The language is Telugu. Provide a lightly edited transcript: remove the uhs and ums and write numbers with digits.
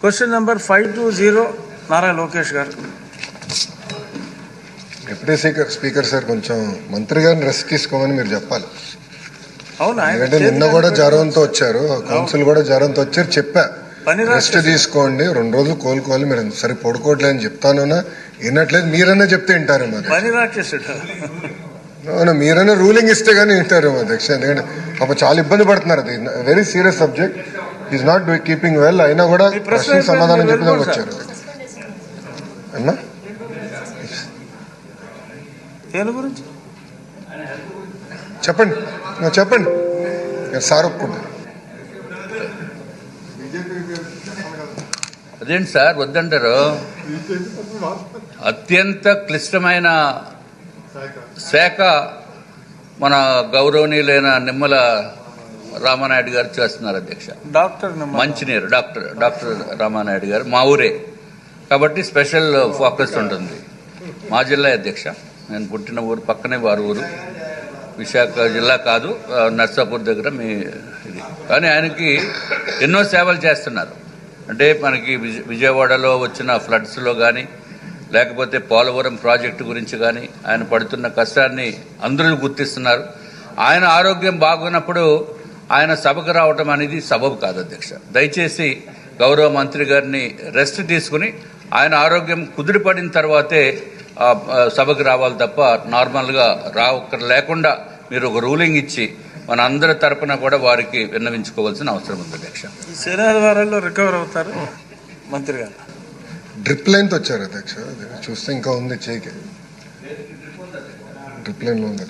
క్వశ్చన్ నెంబర్ 520 నారా లోకేష్ గారు. డిప్యూటీ స్పీకర్ సార్, కొంచెం మంత్రి గారిని రెస్ట్ తీసుకోమని మీరు చెప్పాలి. అవునా? ఎందుకంటే నిన్న కూడా జ్వరంతో వచ్చారు, కౌన్సిల్ కూడా జ్వరంతో వచ్చారు. చెప్పా రెస్ట్ తీసుకోండి, 2 రోజులు కోలుకోవాలి. మీరు సరే పడుకోవట్లేదు అని చెప్తాను, వినట్లేదు. మీరన్నా చెప్తే వింటారేమో. మీరన్నా రూలింగ్ ఇస్తే గానీ వింటారేమో అధ్యక్ష. ఎందుకంటే పాప చాలా ఇబ్బంది పడుతున్నారు. అది very serious subject. Is not keeping well. అయినా కూడా ప్రశ్న సమాధానం చెప్పడానికి వచ్చారు. అన్నా గురించి చెప్పండి, చెప్పండి. సార్ ఒప్పుకుంటారు. అదేంటి సార్ వద్దంటారు? అత్యంత క్లిష్టమైన శాఖ మన గౌరవనీయులైన నిమ్మల రామానాయుడు గారు చేస్తున్నారు అధ్యక్ష. మంచినీరు డాక్టర్ రామానాయుడు గారు మా ఊరే కాబట్టి స్పెషల్ ఫోకస్ ఉంటుంది. మా జిల్లా అధ్యక్ష, నేను పుట్టిన ఊరు పక్కనే వారి ఊరు. విశాఖ జిల్లా కాదు, నర్సాపూర్ దగ్గర మీ ఇది. కానీ ఆయనకి ఎన్నో సేవలు చేస్తున్నారు. అంటే మనకి విజయవాడలో వచ్చిన ఫ్లడ్స్లో కానీ, లేకపోతే పోలవరం ప్రాజెక్టు గురించి కానీ ఆయన పడుతున్న కష్టాన్ని అందరూ గుర్తిస్తున్నారు. ఆయన ఆరోగ్యం బాగున్నప్పుడు ఆయన సభకు రావటం అనేది సబబు కాదు అధ్యక్ష. దయచేసి గౌరవ మంత్రి గారిని రెస్ట్ తీసుకుని ఆయన ఆరోగ్యం కుదిరిపడిన తర్వాతే సభకు రావాలి తప్ప నార్మల్గా లేకుండా మీరు ఒక రూలింగ్ ఇచ్చి మన అందరి తరపున కూడా వారికి విన్నవించుకోవాల్సిన అవసరం ఉంది అధ్యక్ష. శనివారాల్లో రికవర్ అవుతారు మంత్రి గారు. డ్రిప్ లైన్తో వచ్చారు అధ్యక్ష. చూస్తే ఇంకా ఉంది, చేయికి డ్రిప్ లైన్లో ఉంది.